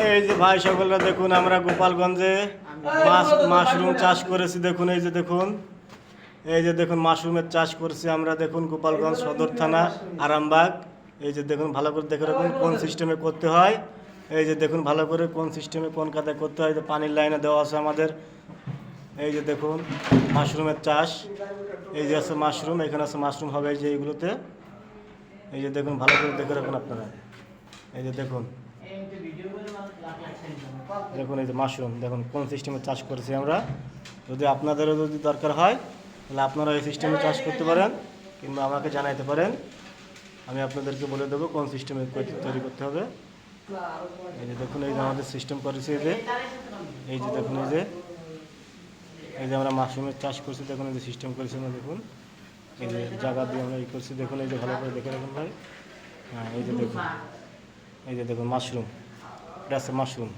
এই যে ভাই সকলরা দেখুন, আমরা গোপালগঞ্জে মাশরুম চাষ করেছি। দেখুন এই যে দেখুন, এই যে দেখুন মাশরুমের চাষ করছি আমরা। দেখুন গোপালগঞ্জ সদর থানা, আরামবাগ। এই যে দেখুন ভালো করে দেখে রাখুন কোন সিস্টেমে করতে হয়। এই যে দেখুন ভালো করে কোন সিস্টেমে কোন কাদায় করতে হয়। যে পানির লাইনে দেওয়া আছে আমাদের। এই যে দেখুন মাশরুমের চাষ। এই যে আছে মাশরুম, এখানে আছে মাশরুম হবে এই যে এইগুলোতে। এই যে দেখুন ভালো করে দেখে রাখুন আপনারা। এই যে দেখুন, দেখুন এই যে মাশরুম দেখুন কোন সিস্টেমে চাষ করেছি আমরা। যদি আপনাদেরও যদি দরকার হয় তাহলে আপনারা এই সিস্টেমে চাষ করতে পারেন, কিংবা আমাকে জানাইতে পারেন। আমি আপনাদেরকে বলে দেবো কোন সিস্টেমে তৈরি করতে হবে। এই যে দেখুন, এই যে আমাদের সিস্টেম করেছি। এই যে দেখুন, এই যে আমরা মাশরুমের চাষ করছি। দেখুন এই যে সিস্টেম করেছি আমরা। দেখুন এই যে জায়গা দিয়ে আমরা এই করছি। দেখুন এই যে ভালো করে দেখে রাখুন ভাই। হ্যাঁ এই যে দেখুন, এই যে দেখুন মাশরুম, এটা আছে মাশরুম।